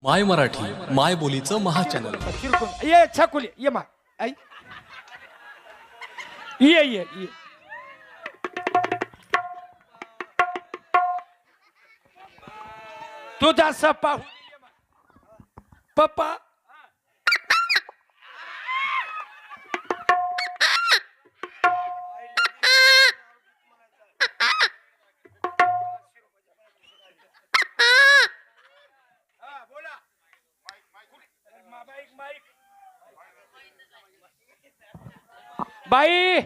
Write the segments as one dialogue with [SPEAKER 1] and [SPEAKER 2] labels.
[SPEAKER 1] माय मराठी माय बोलीचं महाचॅनल.
[SPEAKER 2] ये छकुली ये माय आई ये तुझा सपा पप्पा बाई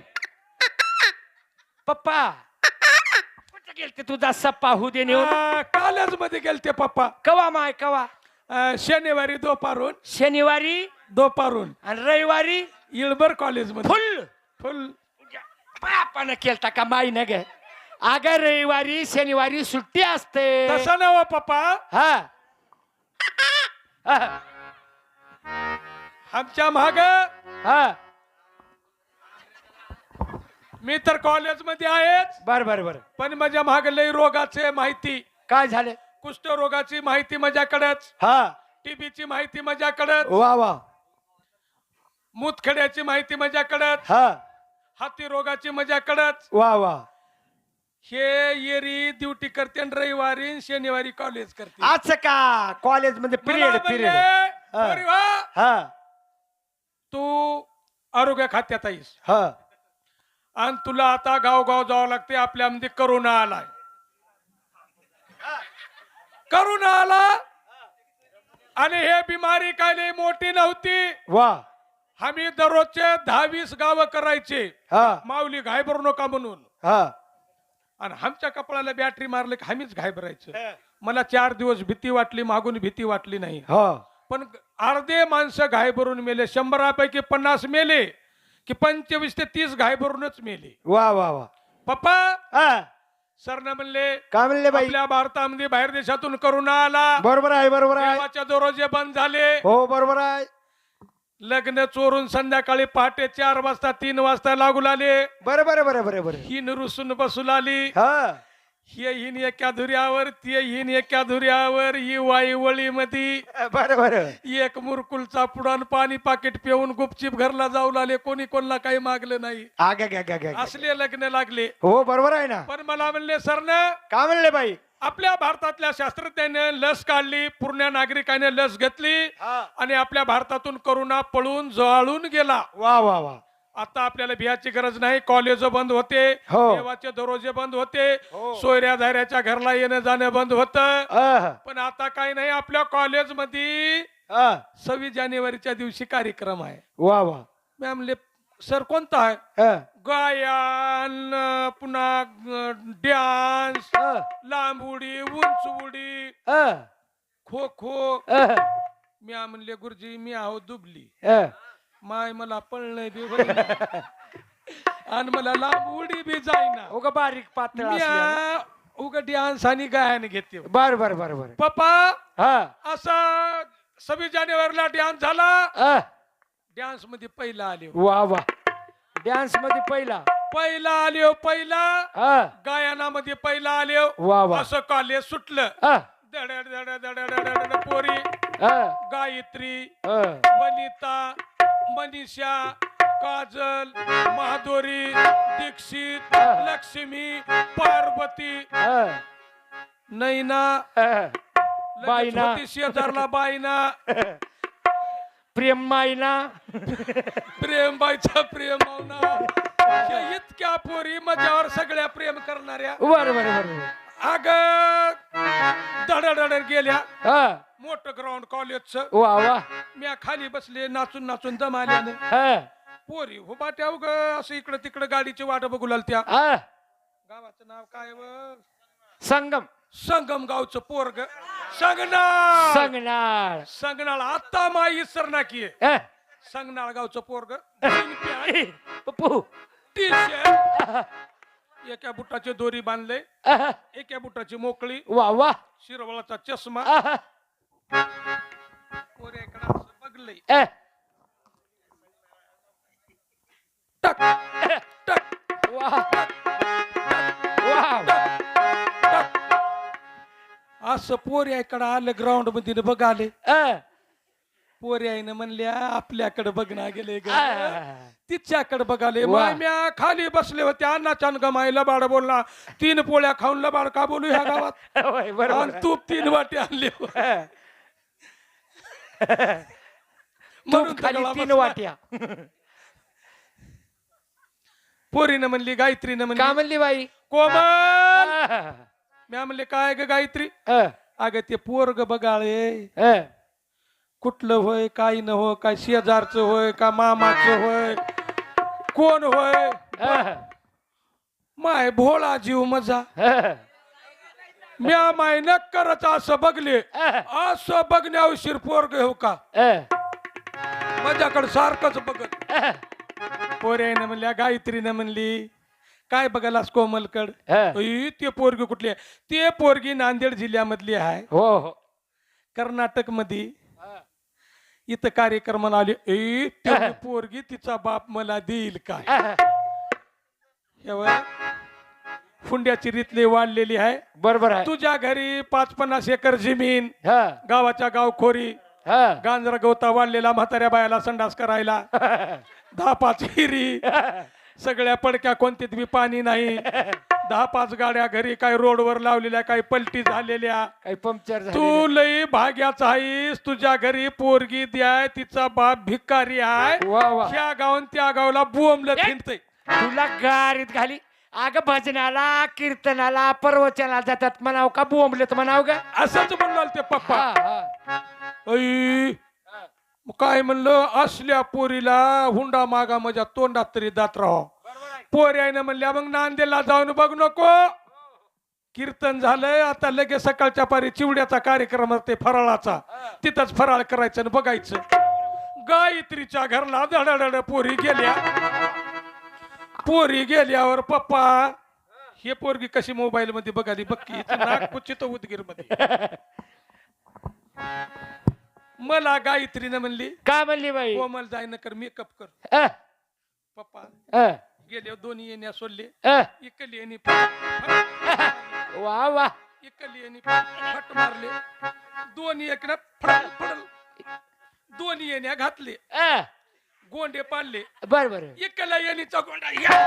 [SPEAKER 2] पप्पा कुठे गेलते तुझा सप्पा होऊ दे नेऊन
[SPEAKER 3] कॉलेज मध्ये गेलते पप्पा.
[SPEAKER 2] कवा माय कवा
[SPEAKER 3] शनिवारी दुपारून
[SPEAKER 2] शनिवारी
[SPEAKER 3] दुपारून
[SPEAKER 2] आणि रविवारी
[SPEAKER 3] इळबर कॉलेज मध्ये
[SPEAKER 2] फुल
[SPEAKER 3] फुल.
[SPEAKER 2] बापानं केलता का माई न गे अगं रविवारी शनिवारी सुट्टी असते
[SPEAKER 3] तसं नव पप्पा.
[SPEAKER 2] हा हा,
[SPEAKER 3] आमच्या माग
[SPEAKER 2] हा
[SPEAKER 3] मी तर कॉलेज मध्ये आहेच,
[SPEAKER 2] बर बर बर
[SPEAKER 3] पण माझ्या माग लय रोगाचे माहिती,
[SPEAKER 2] काय झाले
[SPEAKER 3] कुष्ठरोगाची माहिती माझ्याकडेच,
[SPEAKER 2] हा
[SPEAKER 3] टीबीची माहिती माझ्याकडेच,
[SPEAKER 2] वा वा
[SPEAKER 3] मुतखड्याची माहिती माझ्याकडेच,
[SPEAKER 2] हा
[SPEAKER 3] हाती रोगाची माझ्याकडेच.
[SPEAKER 2] वा वा
[SPEAKER 3] हे येरी ड्युटी करते आणि रविवारी आणि शनिवारी कॉलेज करते.
[SPEAKER 2] आज का कॉलेज मध्ये
[SPEAKER 3] मला
[SPEAKER 2] पिरियड
[SPEAKER 3] म्हणले,
[SPEAKER 2] पिरियड
[SPEAKER 3] "पोरी वा,
[SPEAKER 2] हा
[SPEAKER 3] तू आरोग्य खात्यात आहेस
[SPEAKER 2] हा
[SPEAKER 3] आणि तुला आता गावगाव जावं लागते. आपल्यामध्ये करोना आलाय, करोना आला आणि हे बिमारी काय लई मोठी नव्हती.
[SPEAKER 2] वा
[SPEAKER 3] आम्ही दररोजचे 10-20 गाव करायचे,
[SPEAKER 2] हा
[SPEAKER 3] माऊली घायभरू नका म्हणून.
[SPEAKER 2] हा
[SPEAKER 3] आणि आमच्या कपडाला बॅटरी मारले की आम्हीच घायभरायचं. मला 4 दिवस भीती वाटली, मागून भीती वाटली नाही.
[SPEAKER 2] हा
[SPEAKER 3] पण अर्धे माणसं घायभरून मेले. 100पैकी 50 मेले की 25 ते 30 घायभरूनच मेले.
[SPEAKER 2] वा वा वा
[SPEAKER 3] पप्पा
[SPEAKER 2] हा
[SPEAKER 3] सरनं म्हणले
[SPEAKER 2] काय म्हणले बाई
[SPEAKER 3] आपल्या भारतामध्ये बाहेर देशातून करोना आला,
[SPEAKER 2] बरोबर आहे बरोबर आहे
[SPEAKER 3] देवाच्या दरवाजे बंद झाले,
[SPEAKER 2] हो बरोबर आहे
[SPEAKER 3] लग्न चोरून संध्याकाळी पहाटे 4 वाजता 3 वाजता लागू लागले.
[SPEAKER 2] बरोबर बरोबर बरोबर
[SPEAKER 3] ही रुसून बसू लागली.
[SPEAKER 2] हा
[SPEAKER 3] हे हिन एका धुऱ्यावर, ते हिन एका धुऱ्यावर, ही वाई वळी मध्ये
[SPEAKER 2] बरोबर
[SPEAKER 3] एक मुरकुलचा पुडान पाणी पाकिट पिऊन गुपचीप घरला जाऊ लागले. कोणी कोणाला काही मागलं नाही.
[SPEAKER 2] आगे गे गे गे
[SPEAKER 3] असले लग्न लागले.
[SPEAKER 2] हो बरोबर आहे ना
[SPEAKER 3] पण मला म्हणले सरनं
[SPEAKER 2] काय म्हणले बाई
[SPEAKER 3] आपल्या भारतातल्या शास्त्रज्ञाने लस काढली, पूर्ण नागरिकाने लस घेतली
[SPEAKER 2] हा.
[SPEAKER 3] आणि आपल्या भारतातून करोना पळून जळून गेला.
[SPEAKER 2] वा वा वा
[SPEAKER 3] आता आपल्याला भियाची गरज नाही. कॉलेज बंद होते,
[SPEAKER 2] हो.
[SPEAKER 3] देवाचे दरवाजे बंद होते,
[SPEAKER 2] हो.
[SPEAKER 3] सोयऱ्या धाऱ्याच्या घरला येणं जाणं बंद होतं.
[SPEAKER 2] अह,
[SPEAKER 3] पण आता काही नाही. आपल्या कॉलेज मध्ये
[SPEAKER 2] अह,
[SPEAKER 3] 26 जानेवारीच्या दिवशी कार्यक्रम आहे.
[SPEAKER 2] वा वा
[SPEAKER 3] मी म्हणले सर कोणता आहे?
[SPEAKER 2] अह,
[SPEAKER 3] गायन, पुन्हा डान्स,
[SPEAKER 2] अह,
[SPEAKER 3] लांब उडी, उंच उडी,
[SPEAKER 2] अह,
[SPEAKER 3] खो खो.
[SPEAKER 2] अह,
[SPEAKER 3] मी म्हणले गुरुजी मी आहो दुबली,
[SPEAKER 2] अह.
[SPEAKER 3] माय मला पळणं बी होईना आणि मला लांब उडी बी जाईना.
[SPEAKER 2] उगा बारीक पातळ
[SPEAKER 3] मी
[SPEAKER 2] असल्या.
[SPEAKER 3] उग डान्स आणि गायन घेते.
[SPEAKER 2] बर बर बर बर
[SPEAKER 3] पप्पा
[SPEAKER 2] हा
[SPEAKER 3] असा 26 जानेवारीला डान्स झाला.
[SPEAKER 2] अह,
[SPEAKER 3] डान्स मध्ये पहिला आले,
[SPEAKER 2] वा वा डान्स मध्ये पहिला
[SPEAKER 3] पहिला आले, पहिला
[SPEAKER 2] अह,
[SPEAKER 3] गायनामध्ये पहिला आले.
[SPEAKER 2] वा वा
[SPEAKER 3] असं कॉलेज सुटलं.
[SPEAKER 2] अह,
[SPEAKER 3] दड दड दड दड पोरी,
[SPEAKER 2] अह,
[SPEAKER 3] गायत्री,
[SPEAKER 2] अह,
[SPEAKER 3] वनिता, मनीषा, काजल, माधुरी, दीक्षित, लक्ष्मी, पार्वती,
[SPEAKER 2] अह,
[SPEAKER 3] नैना,
[SPEAKER 2] अह,
[SPEAKER 3] लगेच
[SPEAKER 2] बाईना.
[SPEAKER 3] होती शेजारला बाईना,
[SPEAKER 2] प्रेम माईना
[SPEAKER 3] प्रेमबाईचा प्रेम मावना. या इतक्या पोरी माझ्यावर सगळ्या प्रेम करणाऱ्या.
[SPEAKER 2] बर बर बर
[SPEAKER 3] अग दडदड गेल्या.
[SPEAKER 2] हा
[SPEAKER 3] मोठं ग्राउंड कॉलेजचं.
[SPEAKER 2] वा वा
[SPEAKER 3] मी खाली बसले नाचून नाचून जमाल्यानं.
[SPEAKER 2] हा
[SPEAKER 3] पोरी उभाट्या उग असं इकडं तिकडं गाडीची वाट बघू लागल्या.
[SPEAKER 2] हा
[SPEAKER 3] गावाचं नाव काय व?
[SPEAKER 2] संगम
[SPEAKER 3] संगम गावचं पोरग संगनाळ.
[SPEAKER 2] संगनाळ
[SPEAKER 3] संगनाळ आता माई सरना की
[SPEAKER 2] अह,
[SPEAKER 3] संगनाळ गावचं पोरग.
[SPEAKER 2] पप्पू
[SPEAKER 3] टी शर्ट, एका बुटाची दोरी बांधले,
[SPEAKER 2] अह,
[SPEAKER 3] एका बुटाची मोकळी,
[SPEAKER 2] वा वा
[SPEAKER 3] शिरवळाचा चष्मा.
[SPEAKER 2] अह,
[SPEAKER 3] पोऱ्याकडे असं बघलंय.
[SPEAKER 2] अह,
[SPEAKER 3] टक टक
[SPEAKER 2] वा वा
[SPEAKER 3] टक. असं पोरी इकडं आलं ग्राउंड मध्ये न बघ आले
[SPEAKER 2] अ,
[SPEAKER 3] पोरी आईनं म्हणल्या आपल्याकडे बघणं गेले ग
[SPEAKER 2] अ.
[SPEAKER 3] तिच्याकडे बघाले
[SPEAKER 2] वा.
[SPEAKER 3] माम्या खाली बसले होते अण्णाच्या गमाई लबाड बोलला 3 पोळ्या खाऊन लबाड का बोलू ह्या गावात
[SPEAKER 2] होय, बरोबर
[SPEAKER 3] आणि तूप 3 वाटी आणले
[SPEAKER 2] अ.
[SPEAKER 3] म्हणून
[SPEAKER 2] तूप खाली
[SPEAKER 3] सगळा
[SPEAKER 2] 3
[SPEAKER 3] बसला.
[SPEAKER 2] वाट्या
[SPEAKER 3] पोरीनं म्हणली गायत्रीनं
[SPEAKER 2] का
[SPEAKER 3] म्हणली
[SPEAKER 2] म्हणली बाई
[SPEAKER 3] कोमल
[SPEAKER 2] अ,
[SPEAKER 3] म्या म्हणले काय ग गायत्री
[SPEAKER 2] अ,
[SPEAKER 3] अगं ते पोरग बघाळे
[SPEAKER 2] अ.
[SPEAKER 3] कुठलं होय काय न हो काय शेजारचं होय का मामाचं होय कोण होय
[SPEAKER 2] अ,
[SPEAKER 3] माय भोळा जीव मजा
[SPEAKER 2] अ.
[SPEAKER 3] म्या माय न करत असं बघले
[SPEAKER 2] अ.
[SPEAKER 3] असं बघण्यावर शिरपोर हो का
[SPEAKER 2] अ.
[SPEAKER 3] माझ्याकडे सारखंच बघत
[SPEAKER 2] अ.
[SPEAKER 3] पोऱ्यानं म्हणल्या गायत्रीनं म्हणली काय बघालास कोमलकड
[SPEAKER 2] अ.
[SPEAKER 3] ते पोरगी कुठली आहे ते पोरगी नांदेड जिल्ह्यामधली आहे
[SPEAKER 2] हो हो
[SPEAKER 3] कर्नाटक मध्ये इथं कार्यक्रमाला आले तेवढी पोरगी तिचा बाप मला देईल काय
[SPEAKER 2] अ.
[SPEAKER 3] हे बघ, फुंड्याची रीतली वाढलेली आहे
[SPEAKER 2] बरोबर आहे
[SPEAKER 3] तुझ्या घरी 5-50 एकर जमीन
[SPEAKER 2] हा
[SPEAKER 3] गावाच्या गावखोरी
[SPEAKER 2] हा
[SPEAKER 3] गांजरा गवता वाढलेला म्हाताऱ्या बायाला संडास करायला 10-5 हिरी सगळ्या पडक्या कोणतीत बी पाणी नाही 10-5 गाड्या घरी काही रोडवर लावलेल्या काही पलटी झालेल्या
[SPEAKER 2] काही पंक्चर झाले
[SPEAKER 3] तू लई भाग्याचा आहेस तुझ्या घरी पोरगी द्याय तिचा बाप भिकारी आहे
[SPEAKER 2] वा वा
[SPEAKER 3] ह्या गावान त्या गावाला बोंबलं फिरतय
[SPEAKER 2] तुला गारीत घाली अगं भजनाला कीर्तनाला प्रवचनाला जातात म्हणाव का बोंबलेत म्हणाव का
[SPEAKER 3] असंच म्हणलं ते पप्पा
[SPEAKER 2] हा, हा.
[SPEAKER 3] ऐ मग काय म्हणलं असल्या पोरीला हुंडा मागा माझ्या तोंडात तरी दात राहो पोरी आहे ना म्हणल्या मग नांदेडला जाऊन बघ नको कीर्तन झालंय आता लगेच सकाळच्या पारी चिवड्याचा कार्यक्रम असते फराळाचा तिथंच फराळ करायचं आणि बघायचं गायत्रीच्या घरला धडाधड पोरी गेल्यावर पप्पा हे पोरगी कशी मोबाईल मध्ये बघाली बघकी नागपूरची उदगीर मध्ये मला गायत्रीनं म्हणली
[SPEAKER 2] का म्हणली बाई
[SPEAKER 3] कोमल जाय न कर मेकअप कर
[SPEAKER 2] अ,
[SPEAKER 3] पप्पा
[SPEAKER 2] अ,
[SPEAKER 3] गेले दोन्ही येण्या सोडले
[SPEAKER 2] अ.
[SPEAKER 3] इकली येणी
[SPEAKER 2] वा वा
[SPEAKER 3] इकली येणी फट मारले दोन्ही एक फडल फडल दोन्ही येण्या घातले
[SPEAKER 2] अ,
[SPEAKER 3] गोंडे पाडले
[SPEAKER 2] बर बर
[SPEAKER 3] इकला येणीचा गोंडा या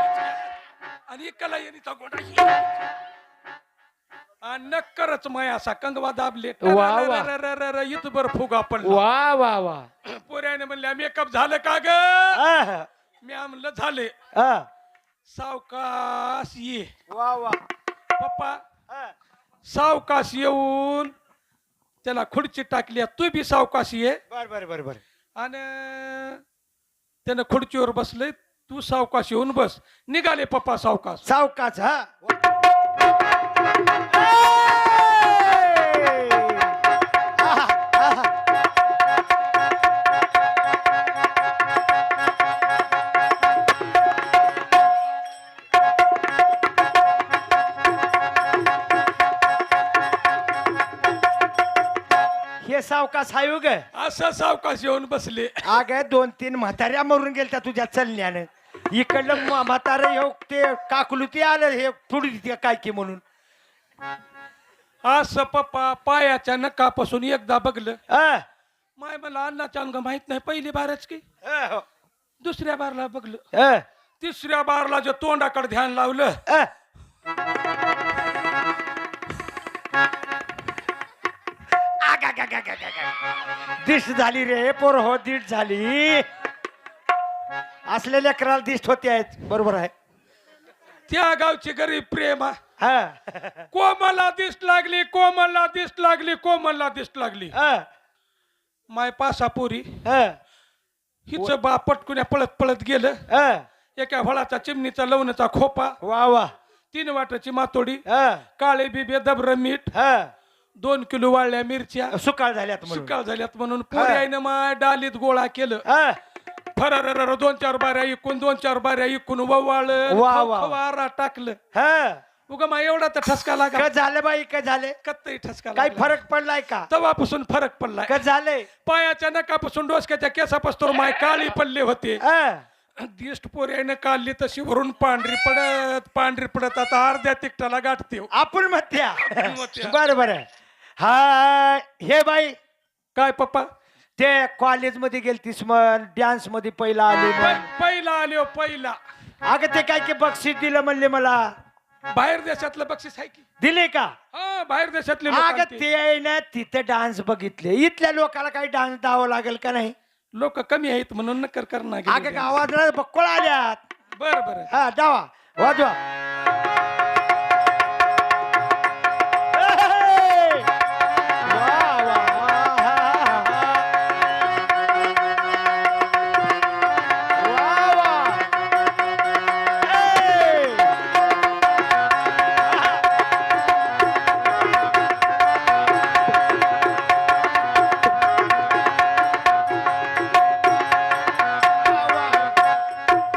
[SPEAKER 3] आणि इकला येणीचा गोंडा या. आणि नक्करच माया असा कंगवा दाबले
[SPEAKER 2] वा वा.
[SPEAKER 3] इथबर फुगा पडला
[SPEAKER 2] वा वा वा
[SPEAKER 3] पोऱ्याने म्हणल्या मेकअप झालं का ग
[SPEAKER 2] अ,
[SPEAKER 3] मी म्हणलं झाले
[SPEAKER 2] अ.
[SPEAKER 3] सावकाश ये
[SPEAKER 2] वा वा
[SPEAKER 3] पप्पा
[SPEAKER 2] अ.
[SPEAKER 3] सावकाश येऊन त्याला खुर्ची टाकली तू बी सावकाश ये
[SPEAKER 2] बर बर बर बर
[SPEAKER 3] आणि त्यानं खुर्चीवर बसले तू सावकाश येऊन बस निघाले पप्पा सावकाश
[SPEAKER 2] सावकाच हा हे सावकाश हाय ग
[SPEAKER 3] असं सावकाश येऊन बसले
[SPEAKER 2] अग 2-3 म्हाताऱ्या मरून गेलत्या तुझ्या चलण्यानं इकडलं म्हातारं हे ते काकलू ते आलं हे थोडी ते काय की म्हणून
[SPEAKER 3] असं पप्पा पायाच्या नकापासून एकदा बघलं
[SPEAKER 2] अ,
[SPEAKER 3] माय मला अण्णाच्या अंग माहित नाही पहिली बारच की
[SPEAKER 2] अ,
[SPEAKER 3] दुसऱ्या बारला बघलं
[SPEAKER 2] अ,
[SPEAKER 3] तिसऱ्या बारला जे तोंडाकडे ध्यान लावलं
[SPEAKER 2] अ. दिष्ट झाली रे पोर हो दिष्ट झाली असलेल्या कराला दिष्ट होते आहेत बरोबर आहे
[SPEAKER 3] त्या गावची गरीब प्रेम हा.
[SPEAKER 2] हा
[SPEAKER 3] कोमलला दिष्ट लागली कोमलला दिष्ट लागली कोमलला दिष्ट लागली
[SPEAKER 2] अ,
[SPEAKER 3] माय पासापुरी
[SPEAKER 2] अ,
[SPEAKER 3] हिच बा पटकुन्या पळत पळत गेलं
[SPEAKER 2] अ.
[SPEAKER 3] एका फळाचा चिमणीचा लवणाचा खोपा
[SPEAKER 2] वा वा
[SPEAKER 3] 3 वाटाची मातोडी
[SPEAKER 2] अ,
[SPEAKER 3] काळे बिबे दबर मीठ
[SPEAKER 2] अ.
[SPEAKER 3] 2 किलो वाळल्या मिरच्या
[SPEAKER 2] सुकाळ झाल्यात म्हणून
[SPEAKER 3] सुकाळ झाल्यात म्हणून पोऱ्यानं माय डालीत गोळा केलं
[SPEAKER 2] अ,
[SPEAKER 3] फरार 2-4 बाऱ्या इकून 2-4 बाऱ्या इकून ववाळ
[SPEAKER 2] वा, वा.
[SPEAKER 3] वारा टाकलं
[SPEAKER 2] हा.
[SPEAKER 3] उगा मा एवढा तर ठसका लागा
[SPEAKER 2] काय झालं बाई काय झाले
[SPEAKER 3] कत्तही ठसका
[SPEAKER 2] काही
[SPEAKER 3] लागला.
[SPEAKER 2] फरक पडलाय का
[SPEAKER 3] तेव्हापासून फरक पडलाय
[SPEAKER 2] काय झालंय
[SPEAKER 3] पायाच्या नकापासून डोसक्याच्या केसापासून माय काळी पडले होते
[SPEAKER 2] अ,
[SPEAKER 3] दिष्ट पोऱ्याने काढली तशी वरून पांढरी पडत आता अर्ध्या तिकटाला गाठते
[SPEAKER 2] आपण म्हणत्या
[SPEAKER 3] म्हणत्या.
[SPEAKER 2] बरं बरं हा हे बाई
[SPEAKER 3] काय पप्पा
[SPEAKER 2] ते कॉलेजमध्ये गेलतीस मग डान्स मध्ये पहिला आली मग
[SPEAKER 3] पहिला आले हो पहिला
[SPEAKER 2] अगं ते काय की बक्षीस दिलं म्हणले मला
[SPEAKER 3] बाहेर देशातलं बक्षीस आहे की
[SPEAKER 2] दिले का
[SPEAKER 3] हा बाहेर देशातले लोक
[SPEAKER 2] अगं
[SPEAKER 3] आलते.
[SPEAKER 2] ते आहे ना तिथं डान्स बघितले इथल्या लोकांना काही डान्स द्यावं लागेल का नाही
[SPEAKER 3] लोक कमी आहेत म्हणून नकर करणार
[SPEAKER 2] अगं गावात बक्कोळ आल्यात
[SPEAKER 3] बर बर
[SPEAKER 2] हा डावा वाजवा वा, वा, वा, वा. ए.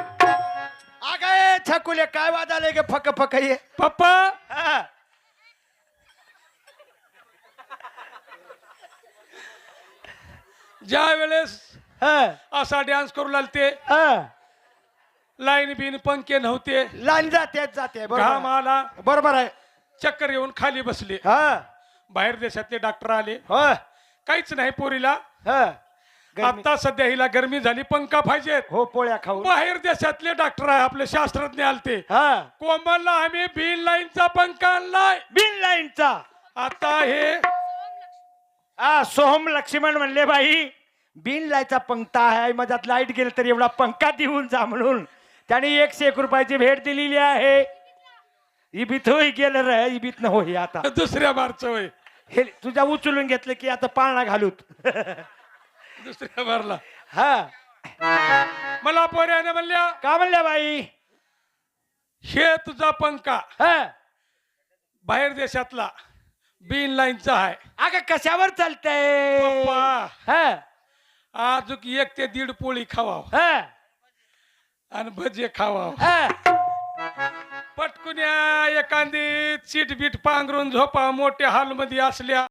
[SPEAKER 2] अगं ए, छकुले काय वाद आले गे फक फक ये
[SPEAKER 3] पप्पा
[SPEAKER 2] हा.
[SPEAKER 3] ज्या वेळेस
[SPEAKER 2] हा.
[SPEAKER 3] असा डान्स करू लागते
[SPEAKER 2] हा.
[SPEAKER 3] लाईन बिन पंखे नव्हते
[SPEAKER 2] लाईन जाते
[SPEAKER 3] घाम
[SPEAKER 2] बरोबर
[SPEAKER 3] आला
[SPEAKER 2] बरोबर आहे
[SPEAKER 3] चक्कर येऊन खाली बसले
[SPEAKER 2] हा
[SPEAKER 3] बाहेर देशातले डॉक्टर आले
[SPEAKER 2] हो
[SPEAKER 3] काहीच नाही पोरीला
[SPEAKER 2] हा गरमी.
[SPEAKER 3] आता सध्या हिला गरमी झाली पंखा पाहिजेत
[SPEAKER 2] हो पोळ्या खाऊ
[SPEAKER 3] बाहेर देशातले डॉक्टर आहे आपले शास्त्रज्ञ आलते
[SPEAKER 2] हा
[SPEAKER 3] कोमलला आम्ही बिन लाईनचा पंखा आणलाय
[SPEAKER 2] बिन लाईनचा
[SPEAKER 3] आता हे
[SPEAKER 2] हा सोहम लक्ष्मण म्हणले बाई बिन लाईनचा पंखा आहे मधात लाईट गेलं तर एवढा पंखा देऊन जा म्हणून त्याने 101 रुपयाची भेट दिलेली आहे इबित होई गेलं रे इबित न होई आता
[SPEAKER 3] दुसऱ्या बारचं वय
[SPEAKER 2] हे तुझ्या उचलून घेतलं की आता पाळणा घालूत
[SPEAKER 3] दुसऱ्या बारला
[SPEAKER 2] हा
[SPEAKER 3] मला पोऱ्याने म्हणल्या
[SPEAKER 2] का म्हणल्या बाई
[SPEAKER 3] हे तुझा पंखा
[SPEAKER 2] हा
[SPEAKER 3] बाहेर देशातला बिन लाईनचा आहे
[SPEAKER 2] अगं कशावर चालतंय
[SPEAKER 3] पप्पा
[SPEAKER 2] हा
[SPEAKER 3] अजून 1 ते 1.5 पोळी खावा
[SPEAKER 2] हा
[SPEAKER 3] आणि भजे खावा
[SPEAKER 2] हा
[SPEAKER 3] पटकुन्या एखादी सीट बीट पांघरून झोपा मोठ्या हॉल मध्ये असल्या